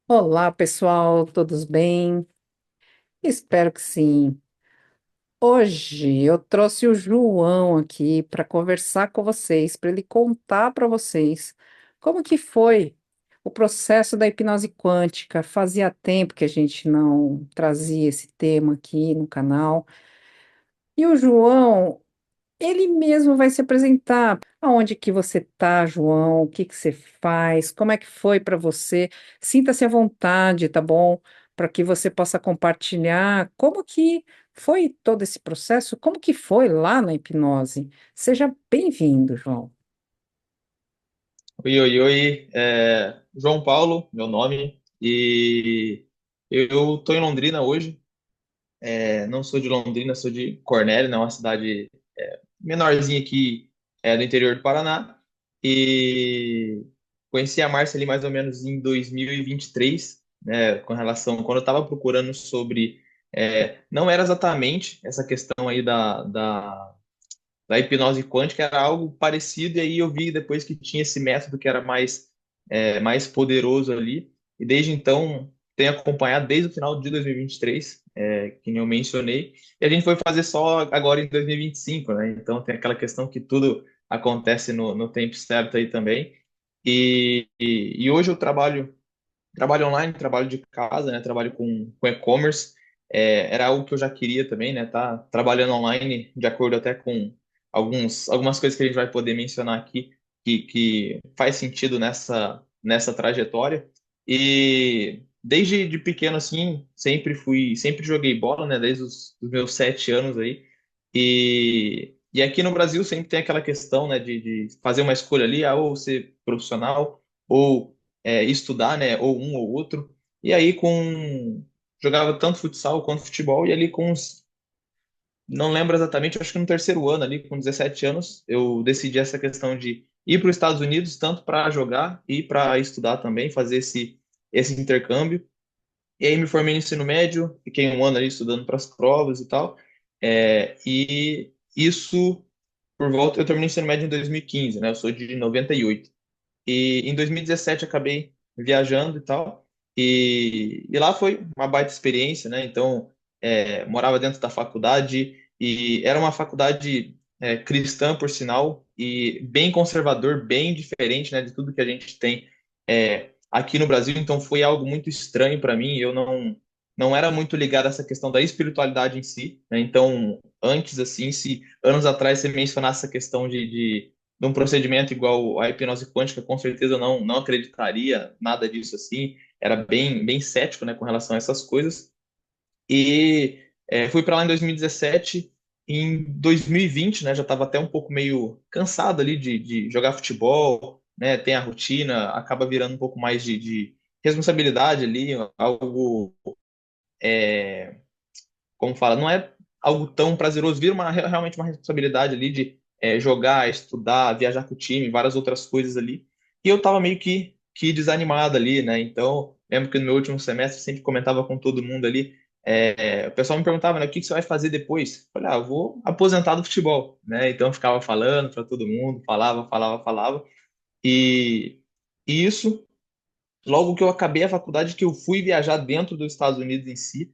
Olá, pessoal, todos bem? Espero que sim. Hoje eu trouxe o João aqui para conversar com vocês, para ele contar para vocês como que foi o processo da hipnose quântica. Fazia tempo que a gente não trazia esse tema aqui no canal. E o João, ele mesmo vai se apresentar. Aonde que você tá, João? O que que você faz? Como é que foi para você? Sinta-se à vontade, tá bom? Para que você possa compartilhar como que foi todo esse processo, como que foi lá na hipnose. Seja bem-vindo, João. Oi, oi, oi. João Paulo, meu nome, e eu tô em Londrina hoje. Não sou de Londrina, sou de Cornélio, né, uma cidade menorzinha aqui do interior do Paraná. E conheci a Márcia ali mais ou menos em 2023, né, com relação quando eu estava procurando sobre, não era exatamente essa questão aí da hipnose quântica, era algo parecido, e aí eu vi depois que tinha esse método que era mais poderoso ali, e desde então tenho acompanhado desde o final de 2023, que nem eu mencionei, e a gente foi fazer só agora em 2025, né? Então tem aquela questão que tudo acontece no tempo certo aí também. E hoje eu trabalho online, trabalho de casa, né? Trabalho com e-commerce. Era algo que eu já queria também, né? Tá trabalhando online de acordo até com algumas coisas que a gente vai poder mencionar aqui que faz sentido nessa trajetória. E desde de pequeno assim, sempre joguei bola, né? Desde os meus 7 anos aí. E aqui no Brasil sempre tem aquela questão, né? De fazer uma escolha ali, ou ser profissional ou estudar, né? Ou um ou outro. E aí jogava tanto futsal quanto futebol, e ali não lembro exatamente, acho que no terceiro ano ali, com 17 anos, eu decidi essa questão de ir para os Estados Unidos, tanto para jogar e para estudar também, fazer esse intercâmbio. E aí me formei no ensino médio, fiquei um ano ali estudando para as provas e tal. E isso eu terminei o ensino médio em 2015, né? Eu sou de 98. E em 2017 acabei viajando e tal. E lá foi uma baita experiência, né? Então, morava dentro da faculdade e era uma faculdade cristã, por sinal, e bem conservador, bem diferente, né, de tudo que a gente tem aqui no Brasil. Então, foi algo muito estranho para mim. Eu não era muito ligado a essa questão da espiritualidade em si, né? Então, antes, assim, se anos atrás você mencionasse essa questão de um procedimento igual a hipnose quântica, com certeza eu não acreditaria nada disso assim. Era bem cético, né, com relação a essas coisas. E fui para lá em 2017. Em 2020, né, já estava até um pouco meio cansado ali de jogar futebol, né, tem a rotina, acaba virando um pouco mais de responsabilidade ali, algo, como fala, não é algo tão prazeroso, vira realmente uma responsabilidade ali de jogar, estudar, viajar com o time, várias outras coisas ali. E eu tava meio que desanimado ali, né? Então, lembro que no meu último semestre sempre comentava com todo mundo ali. O pessoal me perguntava, né, o que que você vai fazer depois? Eu falei, eu vou aposentar do futebol, né? Então, eu ficava falando para todo mundo, falava, falava, falava. E, e isso logo que eu acabei a faculdade, que eu fui viajar dentro dos Estados Unidos em si,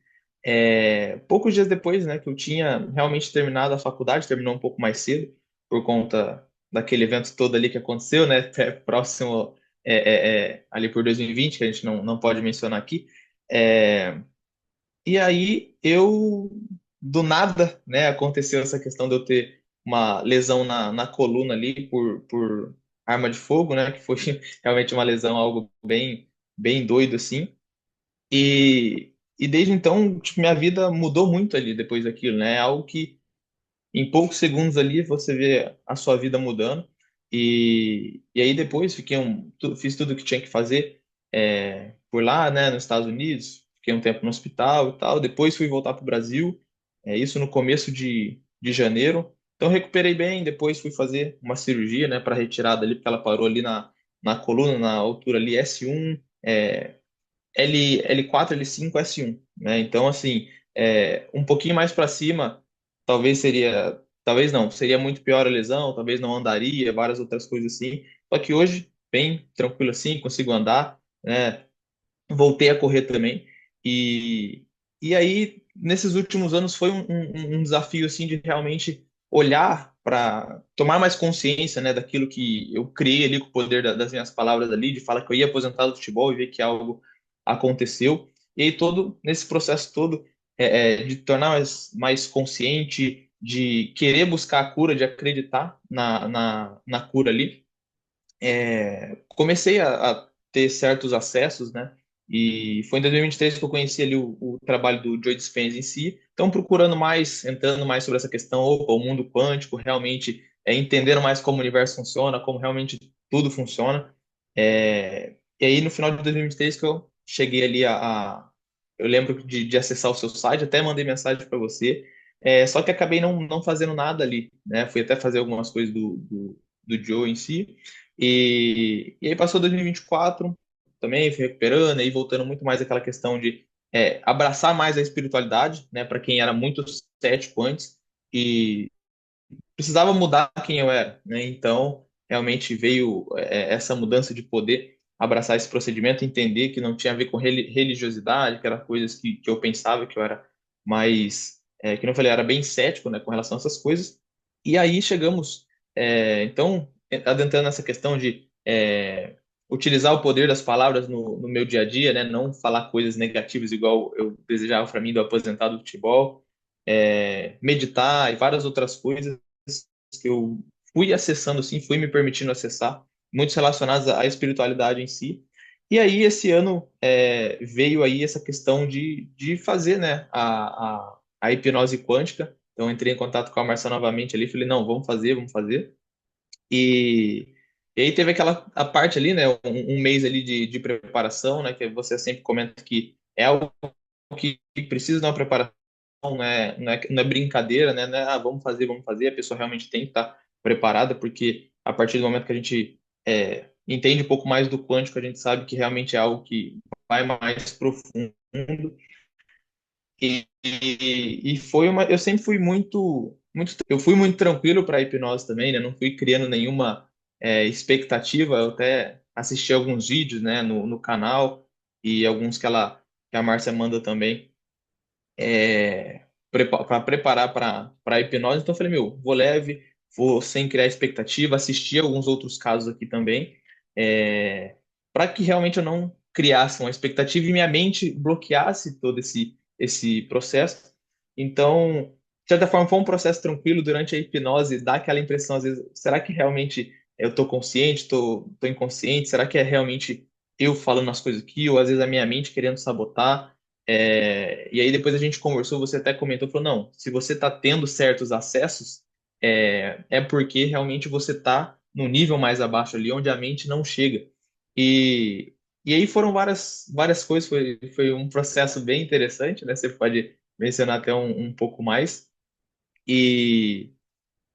poucos dias depois, né, que eu tinha realmente terminado a faculdade, terminou um pouco mais cedo, por conta daquele evento todo ali que aconteceu, né, até próximo, ali por 2020, que a gente não pode mencionar aqui. É, e aí do nada, né, aconteceu essa questão de eu ter uma lesão na coluna ali por arma de fogo, né, que foi realmente uma lesão, algo bem doido assim. E desde então, tipo, minha vida mudou muito ali depois daquilo, né? É algo que em poucos segundos ali você vê a sua vida mudando. E aí depois fiz tudo o que tinha que fazer por lá, né, nos Estados Unidos. Fiquei um tempo no hospital e tal. Depois fui voltar para o Brasil, isso no começo de janeiro. Então recuperei bem. Depois fui fazer uma cirurgia, né, para retirada ali, porque ela parou ali na coluna, na altura ali S1, L4, L5, S1, né? Então, assim, um pouquinho mais para cima, talvez não, seria muito pior a lesão, talvez não andaria, várias outras coisas assim. Só que hoje, bem tranquilo assim, consigo andar, né? voltei a correr também. E, e aí, nesses últimos anos, foi um desafio assim de realmente olhar para tomar mais consciência, né, daquilo que eu criei ali com o poder das minhas palavras ali, de falar que eu ia aposentar do futebol e ver que algo aconteceu. E aí, todo nesse processo todo de tornar mais consciente, de querer buscar a cura, de acreditar na cura ali, comecei a ter certos acessos, né? E foi em 2023 que eu conheci ali o trabalho do Joe Dispenza em si. Então, procurando mais, entrando mais sobre essa questão, opa, o mundo quântico, realmente entendendo mais como o universo funciona, como realmente tudo funciona. E aí, no final de 2023, que eu cheguei ali eu lembro de acessar o seu site, até mandei mensagem para você, só que acabei não fazendo nada ali, né? Fui até fazer algumas coisas do Joe em si. E aí passou 2024, também fui recuperando, aí voltando muito mais aquela questão de abraçar mais a espiritualidade, né, para quem era muito cético antes e precisava mudar quem eu era, né? Então, realmente veio essa mudança de poder abraçar esse procedimento, entender que não tinha a ver com religiosidade, que era coisas que eu pensava que eu era mais, que não falei, era bem cético, né, com relação a essas coisas. E aí chegamos, então, adentrando nessa questão de utilizar o poder das palavras no meu dia a dia, né, não falar coisas negativas igual eu desejava para mim do aposentado do futebol, meditar e várias outras coisas que eu fui acessando, assim, fui me permitindo acessar, muitos relacionados à espiritualidade em si. E aí, esse ano, veio aí essa questão de fazer, né, a hipnose quântica. Então, entrei em contato com a Marcia novamente ali, falei, não, vamos fazer, vamos fazer. E, e aí teve aquela a parte ali, né, um mês ali de preparação, né, que você sempre comenta que é algo que precisa de uma preparação, não é brincadeira, né? Não é, vamos fazer, a pessoa realmente tem que estar preparada, porque a partir do momento que a gente entende um pouco mais do quântico, a gente sabe que realmente é algo que vai mais profundo. E foi eu sempre fui eu fui muito tranquilo para a hipnose também, né? Não fui criando nenhuma expectativa. Eu até assisti alguns vídeos, né, no canal e alguns que a Márcia manda também para preparar para a hipnose. Então eu falei, meu, vou leve, vou sem criar expectativa, assistir alguns outros casos aqui também, para que realmente eu não criasse uma expectativa e minha mente bloqueasse todo esse processo. Então, de certa forma, foi um processo tranquilo durante a hipnose, dá aquela impressão, às vezes, será que realmente eu estou consciente, tô inconsciente? Será que é realmente eu falando as coisas aqui, ou às vezes a minha mente querendo sabotar? E aí depois a gente conversou, você até comentou, falou, não, se você está tendo certos acessos, é porque realmente você está no nível mais abaixo ali, onde a mente não chega. E, e aí foram várias coisas, foi um processo bem interessante, né? Você pode mencionar até um pouco mais. E,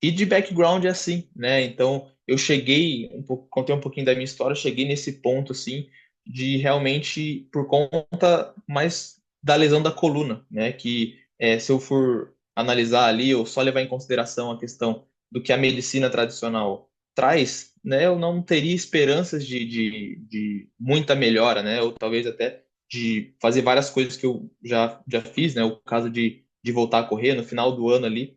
e de background é assim, né? Então, eu cheguei, contei um pouquinho da minha história, cheguei nesse ponto, assim, de realmente, por conta mais da lesão da coluna, né? Que se eu for analisar ali, ou só levar em consideração a questão do que a medicina tradicional traz, né? Eu não teria esperanças de muita melhora, né? Ou talvez até de fazer várias coisas que eu já fiz, né? O caso de voltar a correr no final do ano ali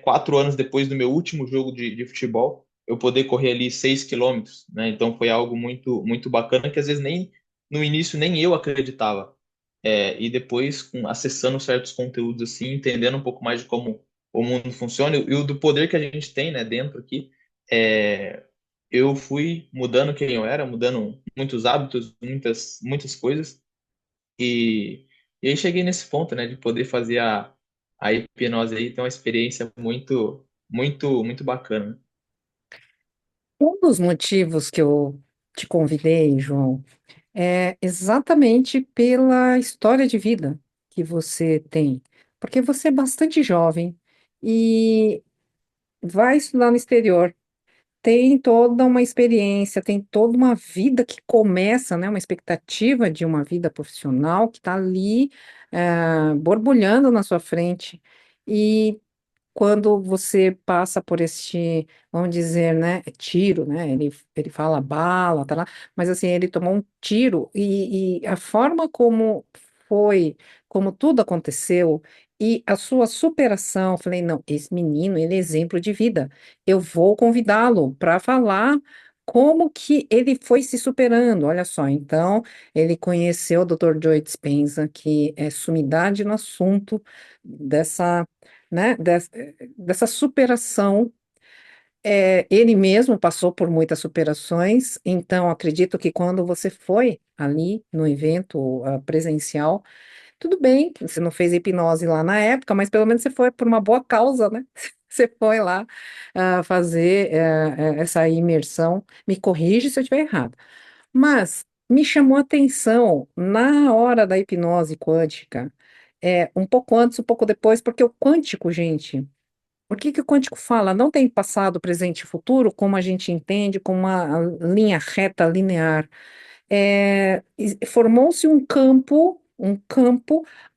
4 anos depois do meu último jogo de futebol, eu poder correr ali 6 km, né? Então foi algo muito, muito bacana que às vezes nem no início nem eu acreditava. E depois, acessando certos conteúdos assim, entendendo um pouco mais de como o mundo funciona e o do poder que a gente tem, né, dentro aqui, eu fui mudando quem eu era, mudando muitos hábitos, muitas coisas e, e aí cheguei nesse ponto, né, de poder fazer a hipnose aí, tem uma experiência muito, muito, muito bacana. Um dos motivos que eu te convidei, João, é exatamente pela história de vida que você tem, porque você é bastante jovem e vai estudar no exterior, tem toda uma experiência, tem toda uma vida que começa, né, uma expectativa de uma vida profissional que está ali, borbulhando na sua frente. quando você passa por este, vamos dizer, né, tiro, né? Ele fala bala, tá lá, mas assim, ele tomou um tiro e a forma como foi, como tudo aconteceu e a sua superação, eu falei, não, esse menino, ele é exemplo de vida. Eu vou convidá-lo para falar como que ele foi se superando. Olha só, então, ele conheceu o Dr. Joe Dispenza, que é sumidade no assunto dessa, né, dessa superação. Ele mesmo passou por muitas superações, então acredito que quando você foi ali no evento presencial, tudo bem, que você não fez hipnose lá na época, mas pelo menos você foi por uma boa causa, né? Você foi lá fazer essa imersão. Me corrige se eu estiver errado. Mas me chamou a atenção na hora da hipnose quântica, um pouco antes, um pouco depois, porque o quântico, gente, o que que o quântico fala? Não tem passado, presente e futuro, como a gente entende, como uma linha reta, linear. Formou-se um campo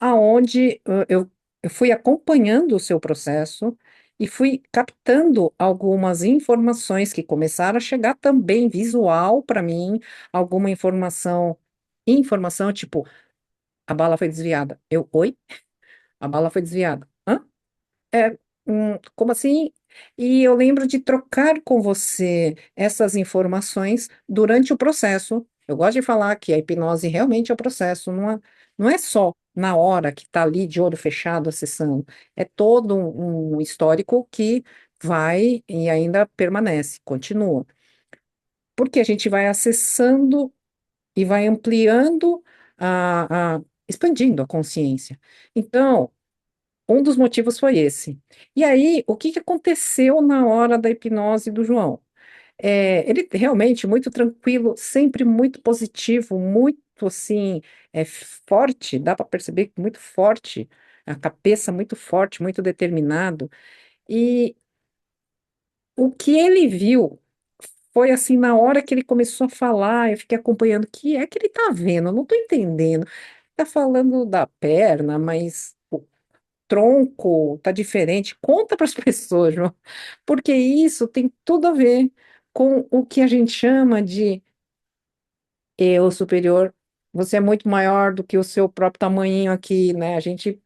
aonde eu fui acompanhando o seu processo e fui captando algumas informações que começaram a chegar também visual para mim, alguma informação tipo, a bala foi desviada. Oi? A bala foi desviada. Hã? É, como assim? E eu lembro de trocar com você essas informações durante o processo. Eu gosto de falar que a hipnose realmente é o processo, não é só na hora que está ali de olho fechado acessando, é todo um histórico que vai e ainda permanece, continua. Porque a gente vai acessando e vai ampliando, expandindo a consciência. Então, um dos motivos foi esse. E aí, o que que aconteceu na hora da hipnose do João? Ele realmente muito tranquilo, sempre muito positivo, muito assim, forte, dá para perceber que muito forte, a cabeça muito forte, muito determinado. E o que ele viu foi assim, na hora que ele começou a falar, eu fiquei acompanhando, o que é que ele tá vendo? Eu não tô entendendo. Tá falando da perna, mas tronco tá diferente. Conta para as pessoas, João, porque isso tem tudo a ver com o que a gente chama de eu superior. Você é muito maior do que o seu próprio tamanhinho aqui, né? A gente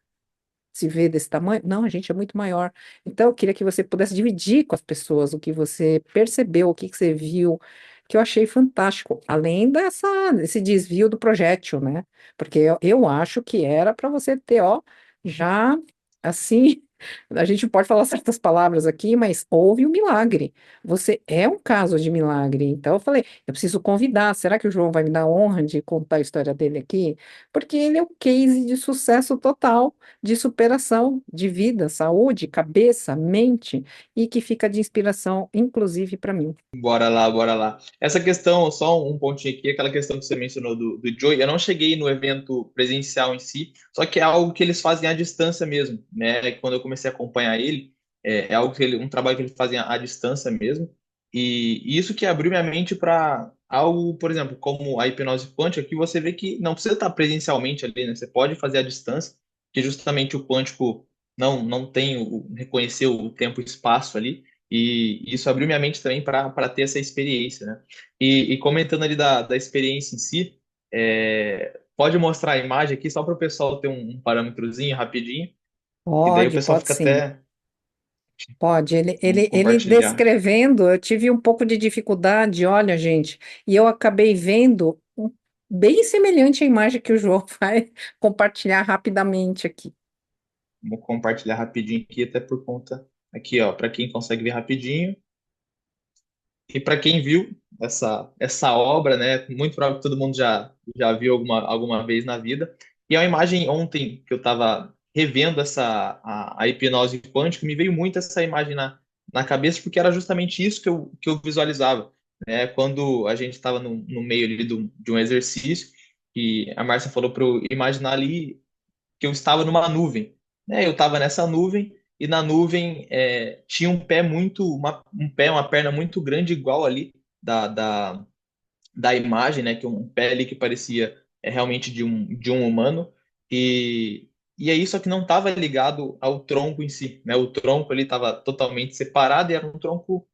se vê desse tamanho? Não, a gente é muito maior. Então, eu queria que você pudesse dividir com as pessoas o que você percebeu, o que que você viu, que eu achei fantástico. Além desse desvio do projétil, né? Porque eu acho que era para você ter, ó, já assim. A gente pode falar certas palavras aqui, mas houve um milagre. Você é um caso de milagre. Então, eu falei, eu preciso convidar. Será que o João vai me dar a honra de contar a história dele aqui? Porque ele é um case de sucesso total de superação de vida, saúde, cabeça, mente, e que fica de inspiração, inclusive para mim. Bora lá, bora lá. Essa questão, só um pontinho aqui, aquela questão que você mencionou do Joey, eu não cheguei no evento presencial em si, só que é algo que eles fazem à distância mesmo, né? Quando eu comecei a acompanhar ele, é algo um trabalho que eles fazem à distância mesmo, e isso que abriu minha mente para algo, por exemplo, como a hipnose quântica, que você vê que não precisa estar presencialmente ali, né? Você pode fazer à distância, que justamente o quântico não tem reconhecer o tempo e espaço ali. E isso abriu minha mente também para ter essa experiência, né? E comentando ali da experiência em si, pode mostrar a imagem aqui só para o pessoal ter um parâmetrozinho rapidinho, que daí o Pode, pessoal pode fica sim. até. Pode. Vamos Ele compartilhar. descrevendo, eu tive um pouco de dificuldade, olha, gente, e eu acabei vendo bem semelhante à imagem que o João vai compartilhar rapidamente aqui. Vamos compartilhar rapidinho aqui, até por conta. Aqui, ó, para quem consegue ver rapidinho. E para quem viu essa obra, né, muito provável que todo mundo já viu alguma vez na vida. E é uma imagem ontem que eu estava revendo a hipnose quântica, me veio muito essa imagem na cabeça, porque era justamente isso que eu visualizava, né? Quando a gente estava no meio ali de um exercício, e a Márcia falou para eu imaginar ali que eu estava numa nuvem, né? Eu estava nessa nuvem e na nuvem tinha um pé uma perna muito grande igual ali da imagem, né? Que um pé ali que parecia realmente de um humano e aí só que não estava ligado ao tronco em si, né? O tronco ele estava totalmente separado e era um tronco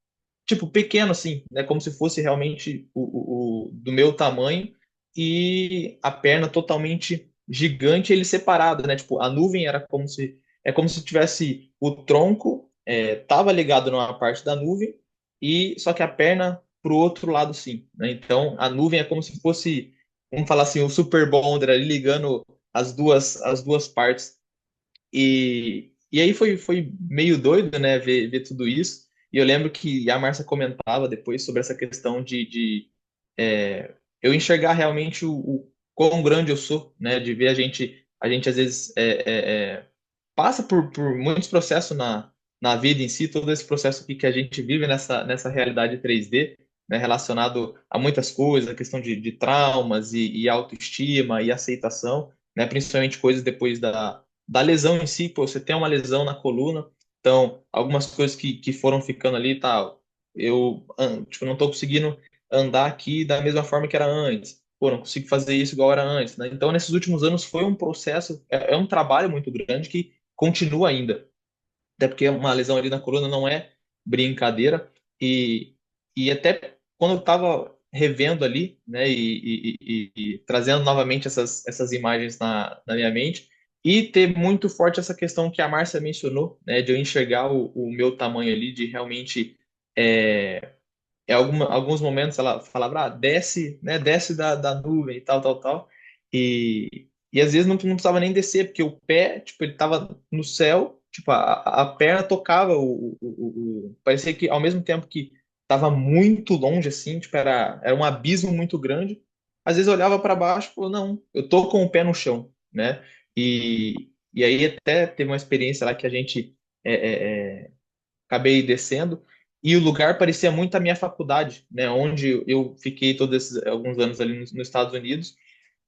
tipo, pequeno assim, né? Como se fosse realmente do meu tamanho e a perna totalmente gigante, ele separado, né? Tipo, a nuvem era como se tivesse o tronco tava ligado numa parte da nuvem e só que a perna pro outro lado sim, né? Então, a nuvem é como se fosse, vamos falar assim, o Super Bonder ali ligando as duas partes e aí foi meio doido, né, ver tudo isso. E eu lembro que a Márcia comentava depois sobre essa questão eu enxergar realmente o quão grande eu sou, né, de ver a gente às vezes passa por muitos processos na vida em si, todo esse processo aqui que a gente vive nessa realidade 3D, né, relacionado a muitas coisas, a questão de traumas e autoestima e aceitação, né, principalmente coisas depois da lesão em si, pô, você tem uma lesão na coluna, então algumas coisas que foram ficando ali, tá, tipo, não estou conseguindo andar aqui da mesma forma que era antes, pô, não consigo fazer isso igual era antes, né? Então, nesses últimos anos foi um processo, é um trabalho muito grande que continua ainda. Até porque uma lesão ali na coluna não é brincadeira. E, e até quando eu estava revendo ali, né, e trazendo novamente essas imagens na minha mente, e ter muito forte essa questão que a Márcia mencionou, né, de eu enxergar o meu tamanho ali, de realmente. Alguns momentos ela falava, desce, né, desce da nuvem e tal, tal, tal. E às vezes não precisava nem descer, porque o pé, tipo, ele tava no céu, tipo, a perna tocava parecia que ao mesmo tempo que tava muito longe, assim, tipo, era um abismo muito grande. Às vezes eu olhava para baixo e falava, não, eu tô com o pé no chão, né? E aí até teve uma experiência lá que a gente acabei descendo e o lugar parecia muito a minha faculdade, né, onde eu fiquei todos esses alguns anos ali nos Estados Unidos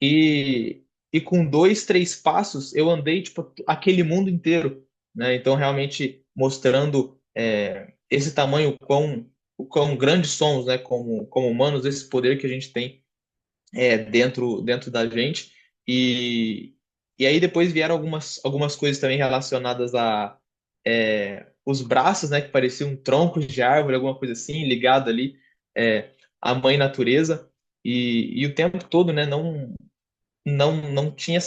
e com dois, três passos eu andei tipo aquele mundo inteiro, né? Então realmente mostrando esse tamanho, o quão grandes somos, né, como humanos, esse poder que a gente tem dentro da gente e aí depois vieram algumas coisas também relacionadas a os braços, né, que pareciam troncos de árvore, alguma coisa assim, ligado ali à mãe natureza e o tempo todo, né, não tinha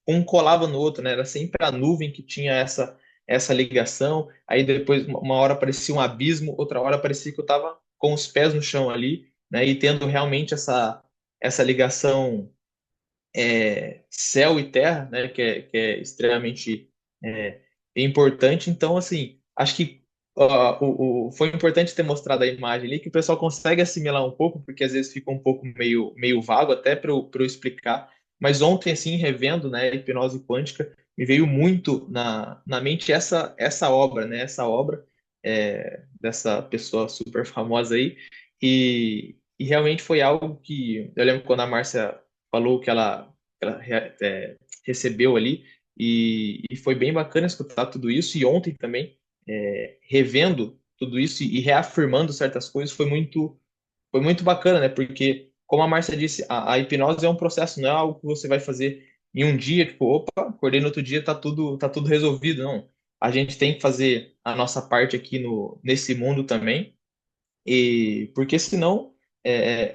um colava no outro, né, era sempre a nuvem que tinha essa ligação. Aí depois uma hora parecia um abismo, outra hora parecia que eu estava com os pés no chão ali, né, e tendo realmente essa ligação céu e terra, né, que é extremamente é, importante. Então, assim, acho que foi importante ter mostrado a imagem ali, que o pessoal consegue assimilar um pouco, porque às vezes fica um pouco meio vago até para eu explicar. Mas ontem, assim, revendo, né, a hipnose quântica, me veio muito na mente essa obra, né, essa obra dessa pessoa super famosa aí, e realmente foi algo que eu lembro quando a Márcia falou que ela recebeu ali, e foi bem bacana escutar tudo isso. E ontem também, revendo tudo isso e reafirmando certas coisas, foi muito bacana, né? Porque, como a Márcia disse, a hipnose é um processo, não é algo que você vai fazer em um dia, tipo, opa, acordei no outro dia, tá tudo resolvido. Não. A gente tem que fazer a nossa parte aqui nesse mundo também e porque senão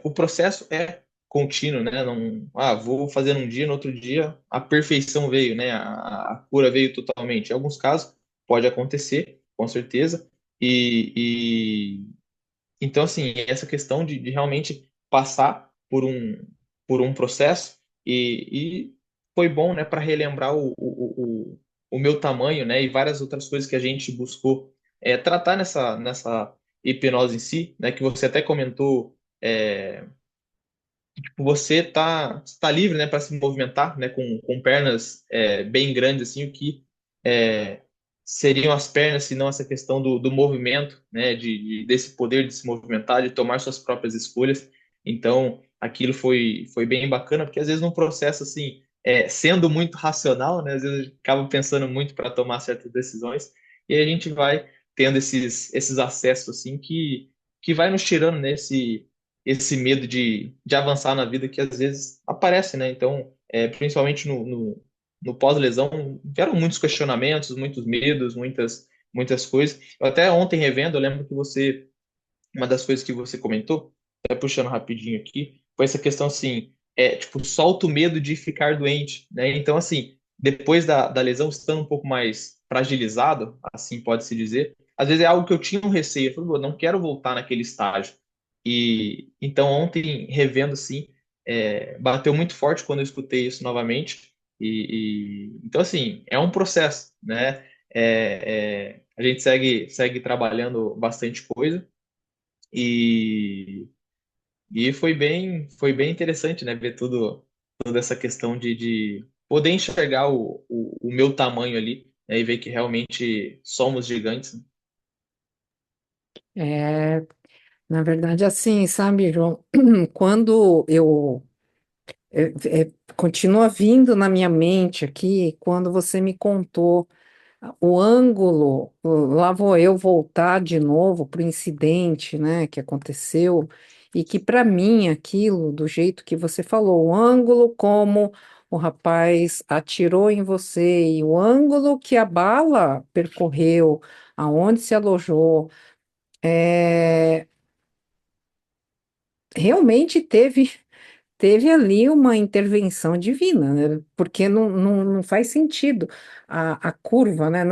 o processo é contínuo, né? Não, vou fazer um dia, no outro dia a perfeição veio, né? A cura veio totalmente. Em alguns casos pode acontecer, com certeza. Então, assim, essa questão de realmente passar por um processo e foi bom, né, para relembrar o meu tamanho, né, e várias outras coisas que a gente buscou tratar nessa hipnose em si, né, que você até comentou, tipo, você tá livre, né, para se movimentar, né, com pernas bem grandes, assim, o que é, seriam as pernas, se não essa questão do movimento, né, desse poder de se movimentar, de tomar suas próprias escolhas. Então, aquilo foi bem bacana, porque às vezes num processo assim, sendo muito racional, né, às vezes a gente acaba pensando muito para tomar certas decisões, e aí a gente vai tendo esses acessos assim que vai nos tirando nesse esse medo de avançar na vida que às vezes aparece, né? Então, principalmente no pós-lesão, vieram muitos questionamentos, muitos medos, muitas coisas. Eu até ontem revendo, eu lembro que você, uma das coisas que você comentou, até puxando rapidinho aqui, foi essa questão assim, tipo, solta o medo de ficar doente, né? Então, assim, depois da lesão, estando um pouco mais fragilizado, assim pode-se dizer, às vezes é algo que eu tinha um receio, eu falei, "Pô, não quero voltar naquele estágio." E então ontem, revendo assim, bateu muito forte quando eu escutei isso novamente. Então, assim, é um processo, né? A gente segue trabalhando bastante coisa. E, e foi bem interessante, né, ver toda essa questão de poder enxergar o meu tamanho ali, né, e ver que realmente somos gigantes, né? É, na verdade, assim, sabe, João, quando continua vindo na minha mente aqui, quando você me contou o ângulo, lá vou eu voltar de novo para o incidente, né, que aconteceu, e que para mim aquilo, do jeito que você falou, o ângulo como o rapaz atirou em você e o ângulo que a bala percorreu, aonde se alojou, é, realmente teve ali uma intervenção divina, né? Porque não faz sentido a curva, né?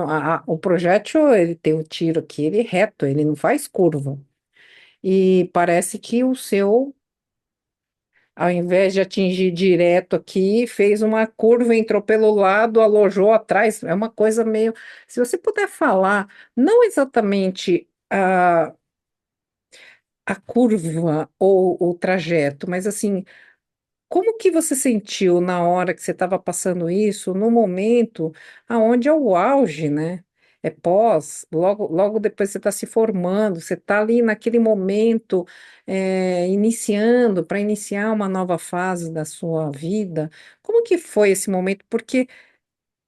O projétil, ele tem o tiro aqui, ele é reto, ele não faz curva. E parece que o seu, ao invés de atingir direto aqui, fez uma curva, entrou pelo lado, alojou atrás. É uma coisa meio. Se você puder falar, não exatamente a curva ou o trajeto, mas assim. Como que você sentiu na hora que você estava passando isso, no momento aonde é o auge, né? É pós, logo depois você está se formando, você está ali naquele momento, iniciando, para iniciar uma nova fase da sua vida. Como que foi esse momento? Porque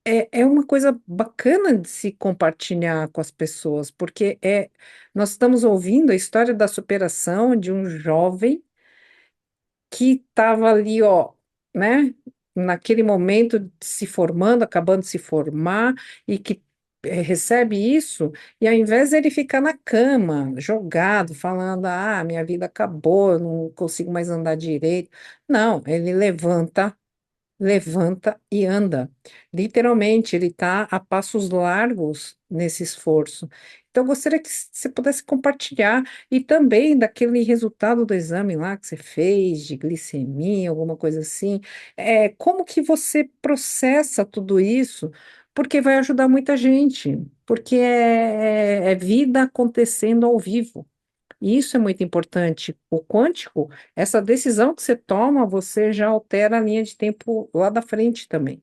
é uma coisa bacana de se compartilhar com as pessoas, porque nós estamos ouvindo a história da superação de um jovem que estava ali, ó, né, naquele momento de se formando, acabando de se formar, e que recebe isso, e ao invés de ele ficar na cama, jogado, falando, minha vida acabou, eu não consigo mais andar direito. Não, ele levanta e anda. Literalmente, ele está a passos largos nesse esforço. Então, eu gostaria que você pudesse compartilhar e também daquele resultado do exame lá que você fez, de glicemia, alguma coisa assim. Como que você processa tudo isso? Porque vai ajudar muita gente, porque é vida acontecendo ao vivo. E isso é muito importante. O quântico, essa decisão que você toma, você já altera a linha de tempo lá da frente também.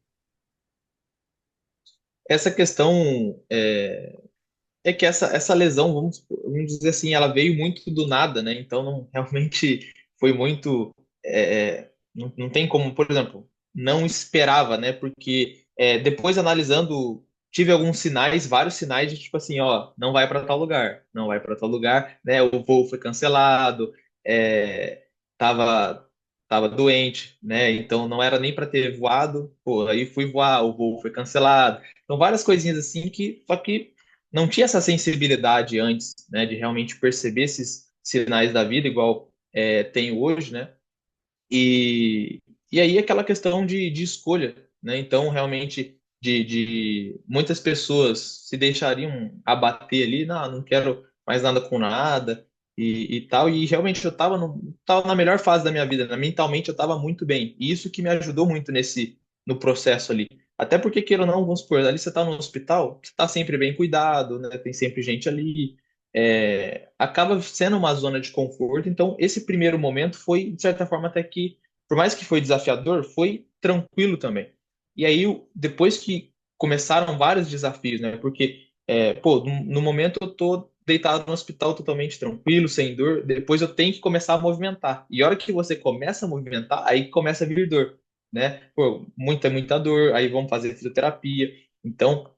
Essa questão é que essa lesão, vamos dizer assim, ela veio muito do nada, né? Então, não, realmente foi muito. Não tem como, por exemplo, não esperava, né? Porque depois analisando, tive alguns sinais, vários sinais de tipo assim, ó, não vai para tal lugar, não vai para tal lugar, né? O voo foi cancelado, é, tava, tava doente, né? Então não era nem para ter voado, pô, aí fui voar, o voo foi cancelado. Então, várias coisinhas assim que, só que não tinha essa sensibilidade antes, né, de realmente perceber esses sinais da vida, igual tenho hoje, né? E, e aí aquela questão de escolha, né? Então, realmente, de muitas pessoas se deixariam abater ali, não quero mais nada com nada e tal. E realmente eu estava tava na melhor fase da minha vida, né? Mentalmente eu estava muito bem. E isso que me ajudou muito no processo ali. Até porque, queira ou não, vamos supor, ali você está no hospital, você está sempre bem cuidado, né? Tem sempre gente ali. Acaba sendo uma zona de conforto. Então, esse primeiro momento foi, de certa forma, até que, por mais que foi desafiador, foi tranquilo também. E aí, depois que começaram vários desafios, né? Porque, pô, no momento eu tô deitado no hospital totalmente tranquilo, sem dor, depois eu tenho que começar a movimentar. E a hora que você começa a movimentar, aí começa a vir dor, né? Pô, muita dor, aí vamos fazer fisioterapia. Então,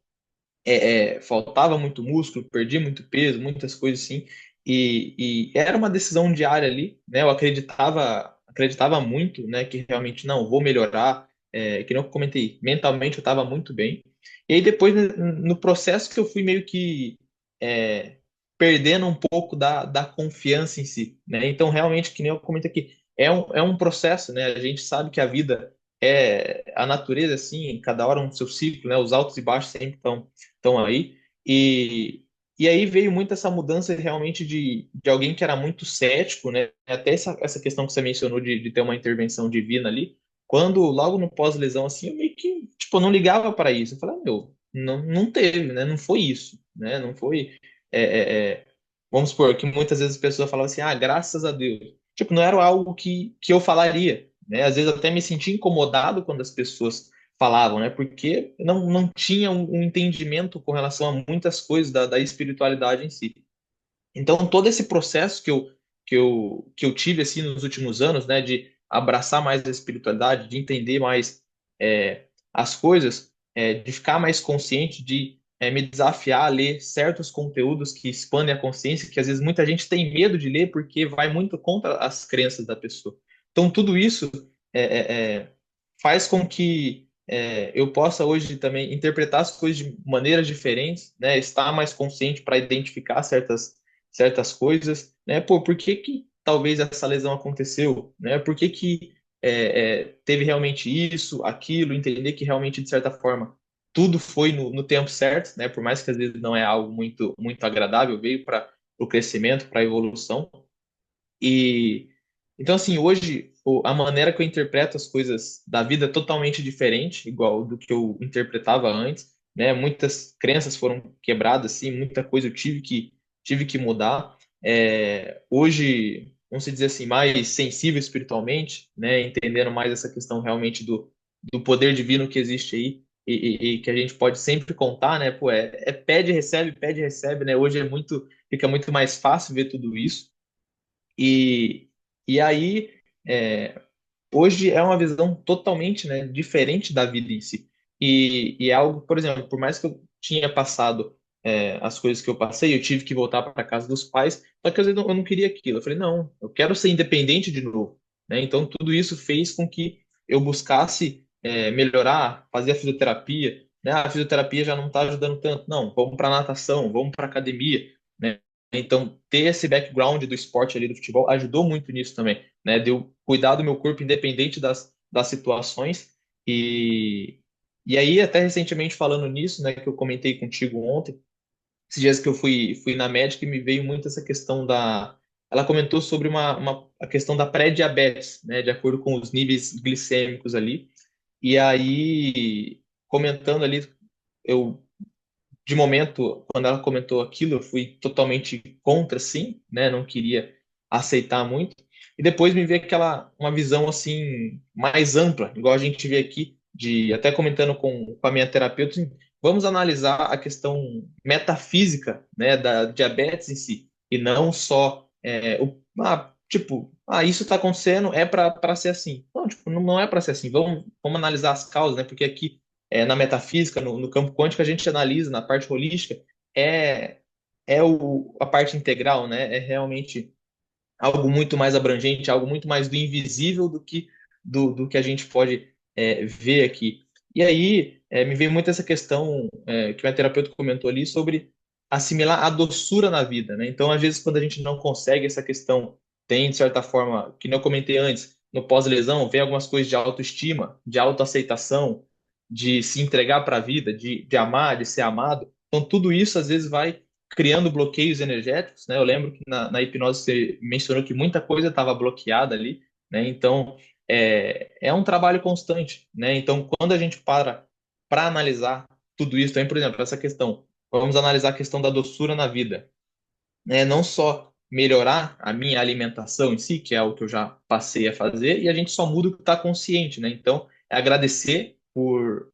faltava muito músculo, perdi muito peso, muitas coisas assim, e era uma decisão diária ali, né? Eu acreditava muito, né, que realmente não, vou melhorar. que nem eu comentei, mentalmente eu estava muito bem. E aí depois, né, no processo que eu fui meio que é, perdendo um pouco da confiança em si, né? Então, realmente, que nem eu comentei aqui, é um processo, né? A gente sabe que a vida a natureza, assim, cada hora um seu ciclo, né? Os altos e baixos sempre estão aí. E, e aí veio muito essa mudança realmente de alguém que era muito cético, né? Até essa questão que você mencionou de ter uma intervenção divina ali. Quando, logo no pós-lesão, assim, eu meio que, tipo, eu não ligava para isso. Eu falei, meu, não teve, né? Não foi isso, né? Não foi. é, é, é, Vamos supor que muitas vezes as pessoas falavam assim, ah, graças a Deus. Tipo, não era algo que eu falaria, né? Às vezes até me sentia incomodado quando as pessoas falavam, né? Porque não tinha um entendimento com relação a muitas coisas da espiritualidade em si. Então, todo esse processo que eu tive assim nos últimos anos, né, de abraçar mais a espiritualidade, de entender mais as coisas, de ficar mais consciente, de me desafiar a ler certos conteúdos que expandem a consciência, que às vezes muita gente tem medo de ler porque vai muito contra as crenças da pessoa. Então, tudo isso é, é, é, faz com que eu possa hoje também interpretar as coisas de maneiras diferentes, né, estar mais consciente para identificar certas coisas, né? Pô, por que que talvez essa lesão aconteceu, né? Por que que teve realmente isso, aquilo, entender que realmente, de certa forma, tudo foi no tempo certo, né? Por mais que às vezes não é algo muito, muito agradável, veio para o crescimento, para a evolução. E então, assim, hoje a maneira que eu interpreto as coisas da vida é totalmente diferente, igual do que eu interpretava antes, né? Muitas crenças foram quebradas, assim, muita coisa eu tive que mudar. Hoje, vamos dizer assim, mais sensível espiritualmente, né? Entendendo mais essa questão realmente do poder divino que existe aí. E que a gente pode sempre contar, né? Pô, pede, recebe, né? Hoje fica muito mais fácil ver tudo isso. E, e aí, é, hoje é uma visão totalmente, né, diferente da vida em si. E é algo, por exemplo, por mais que eu tinha passado as coisas que eu passei, eu tive que voltar para casa dos pais, só que às vezes eu não queria aquilo. Eu falei, não, eu quero ser independente de novo, né? Então, tudo isso fez com que eu buscasse melhorar, fazer a fisioterapia, né? A fisioterapia já não está ajudando tanto, não, vamos para natação, vamos para academia, né? Então, ter esse background do esporte ali do futebol ajudou muito nisso também, né? De eu cuidar do meu corpo independente das situações. E, e aí, até recentemente falando nisso, né, que eu comentei contigo ontem, esses dias que eu fui na médica e me veio muito essa questão da. Ela comentou sobre a questão da pré-diabetes, né, de acordo com os níveis glicêmicos ali. E aí, comentando ali, eu de momento, quando ela comentou aquilo, eu fui totalmente contra, sim, né? Não queria aceitar muito. E depois me veio uma visão assim mais ampla, igual a gente vê aqui, de até comentando com a minha terapeuta, assim, vamos analisar a questão metafísica, né, da diabetes em si, e não só tipo, isso está acontecendo, é para ser assim. Não, tipo, não é para ser assim. Vamos analisar as causas, né? Porque aqui na metafísica, no campo quântico, a gente analisa na parte holística, é, a parte integral, né? É realmente algo muito mais abrangente, algo muito mais do invisível do que a gente pode ver aqui. E aí me veio muito essa questão que o minha terapeuta comentou ali sobre assimilar a doçura na vida, né? Então, às vezes, quando a gente não consegue essa questão, tem, de certa forma, que nem eu comentei antes, no pós-lesão, vem algumas coisas de autoestima, de autoaceitação, de se entregar para a vida, de amar, de ser amado. Então, tudo isso, às vezes, vai criando bloqueios energéticos, né? Eu lembro que na hipnose você mencionou que muita coisa estava bloqueada ali, né? Então é um trabalho constante, né? Então quando a gente para analisar tudo isso, também, por exemplo, essa questão, vamos analisar a questão da doçura na vida, né? Não só melhorar a minha alimentação em si, que é o que eu já passei a fazer, e a gente só muda o que está consciente, né? Então é agradecer por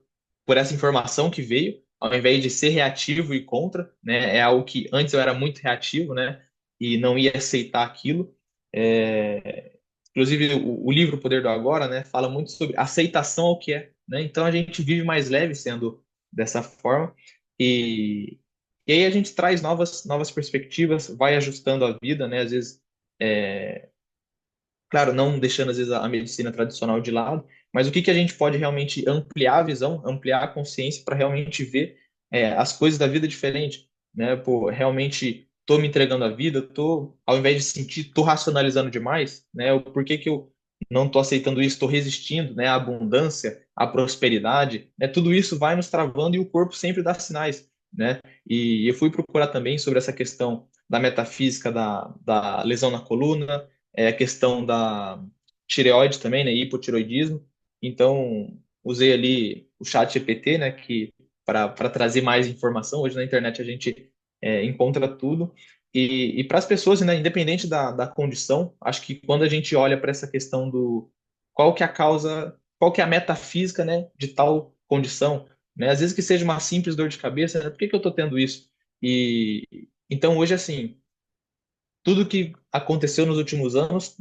essa informação que veio, ao invés de ser reativo e contra, né? É algo que antes eu era muito reativo, né? E não ia aceitar aquilo. Inclusive, o livro O Poder do Agora, né? Fala muito sobre aceitação ao que é, né? Então a gente vive mais leve sendo dessa forma. E, e aí a gente traz novas perspectivas, vai ajustando a vida, né? Às vezes, claro, não deixando às vezes a medicina tradicional de lado, mas o que que a gente pode realmente ampliar a visão, ampliar a consciência para realmente ver as coisas da vida diferente, né? Pô, realmente tô me entregando à vida, tô, ao invés de sentir, tô racionalizando demais, né? O porquê que eu não tô aceitando isso, tô resistindo, né? À abundância, à prosperidade, né? Tudo isso vai nos travando e o corpo sempre dá sinais, né? E eu fui procurar também sobre essa questão da metafísica da lesão na coluna, a questão da tireoide também, né? Hipotireoidismo. Então, usei ali o chat GPT, né? Que para trazer mais informação. Hoje na internet a gente encontra tudo. E para as pessoas, né, independente da condição, acho que quando a gente olha para essa questão do qual que é a causa, qual que é a metafísica, né, de tal condição, né? Às vezes que seja uma simples dor de cabeça, né? Por que que eu estou tendo isso? E então hoje assim, tudo que aconteceu nos últimos anos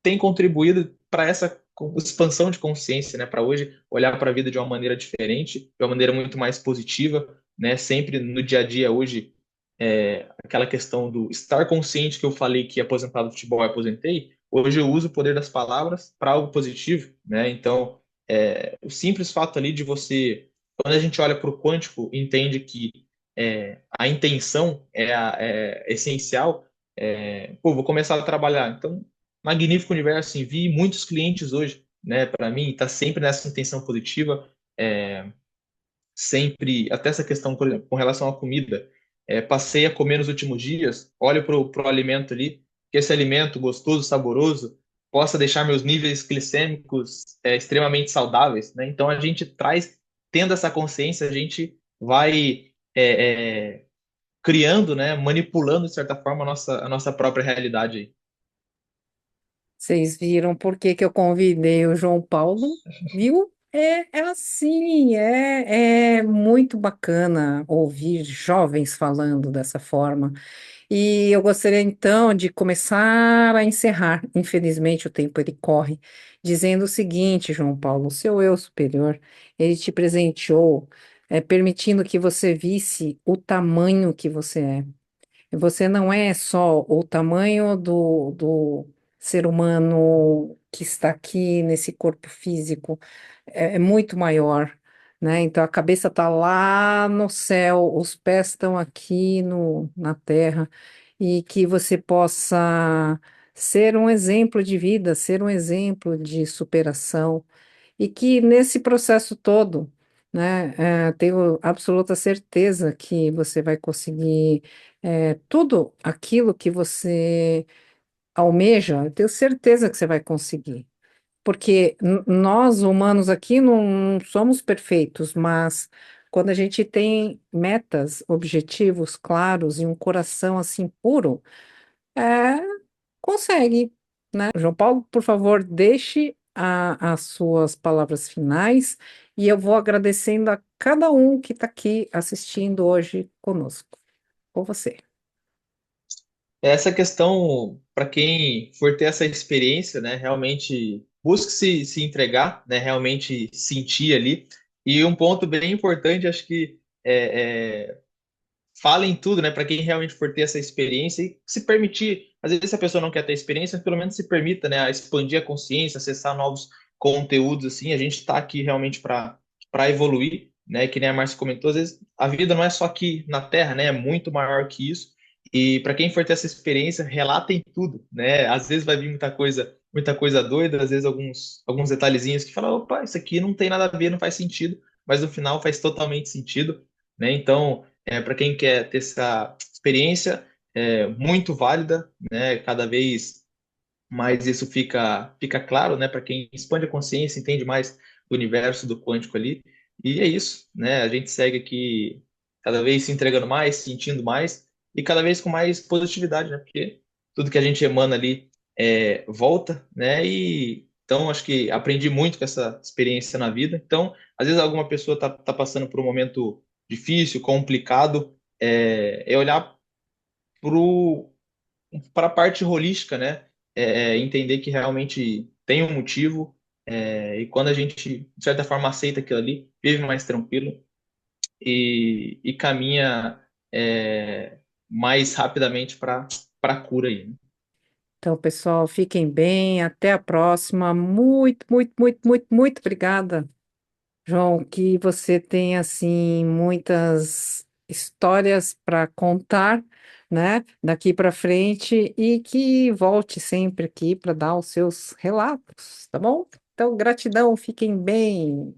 tem contribuído para essa expansão de consciência, né? Para hoje olhar para a vida de uma maneira diferente, de uma maneira muito mais positiva, né? Sempre no dia a dia hoje, aquela questão do estar consciente que eu falei que aposentado do futebol eu aposentei, hoje eu uso o poder das palavras para algo positivo, né? Então, o simples fato ali de você, quando a gente olha para o quântico, entende que a intenção é essencial. Pô, vou começar a trabalhar. Então, magnífico universo, assim, vi muitos clientes hoje, né, para mim, tá sempre nessa intenção positiva, sempre, até essa questão, por exemplo, com relação à comida, passei a comer nos últimos dias, olho pro alimento ali, que esse alimento gostoso, saboroso, possa deixar meus níveis glicêmicos extremamente saudáveis, né, então a gente traz, tendo essa consciência, a gente vai criando, né, manipulando, de certa forma, a nossa própria realidade aí. Vocês viram por que que eu convidei o João Paulo, viu? É assim, é muito bacana ouvir jovens falando dessa forma. E eu gostaria então de começar a encerrar. Infelizmente, o tempo ele corre, dizendo o seguinte, João Paulo, o seu eu superior, ele te presenteou, permitindo que você visse o tamanho que você é. Você não é só o tamanho do ser humano que está aqui nesse corpo físico, é muito maior, né? Então a cabeça está lá no céu, os pés estão aqui na terra, e que você possa ser um exemplo de vida, ser um exemplo de superação e que nesse processo todo, né, tenho absoluta certeza que você vai conseguir tudo aquilo que você almeja, eu tenho certeza que você vai conseguir. Porque nós, humanos aqui, não somos perfeitos, mas quando a gente tem metas, objetivos claros e um coração assim puro, é, consegue. João Paulo, por favor, deixe as suas palavras finais e eu vou agradecendo a cada um que está aqui assistindo hoje conosco. Com você. Essa questão, para quem for ter essa experiência, né, realmente busque se entregar, né, realmente sentir ali. E um ponto bem importante, acho que falem tudo, né, para quem realmente for ter essa experiência e se permitir. Às vezes, se a pessoa não quer ter experiência, pelo menos se permita, né, a expandir a consciência, acessar novos conteúdos, assim. A gente está aqui realmente para evoluir, né, que nem a Márcia comentou, às vezes a vida não é só aqui na Terra, né, é muito maior que isso. E para quem for ter essa experiência, relatem tudo, né? Às vezes vai vir muita coisa doida, às vezes alguns detalhezinhos que falam, opa, isso aqui não tem nada a ver, não faz sentido, mas no final faz totalmente sentido, né? Então, para quem quer ter essa experiência, muito válida, né? Cada vez mais isso fica claro, né? Para quem expande a consciência, entende mais do universo, do quântico ali. E é isso, né? A gente segue aqui cada vez se entregando mais, sentindo mais e cada vez com mais positividade, né? Porque tudo que a gente emana ali volta, né? E então acho que aprendi muito com essa experiência na vida. Então, às vezes alguma pessoa tá passando por um momento difícil, complicado, é olhar para a parte holística, né? Entender que realmente tem um motivo, e quando a gente, de certa forma, aceita aquilo ali, vive mais tranquilo e caminha mais rapidamente para a cura aí, né? Então, pessoal, fiquem bem, até a próxima. Muito, muito, muito, muito, muito obrigada, João, que você tenha assim muitas histórias para contar, né, daqui para frente e que volte sempre aqui para dar os seus relatos, tá bom? Então, gratidão, fiquem bem.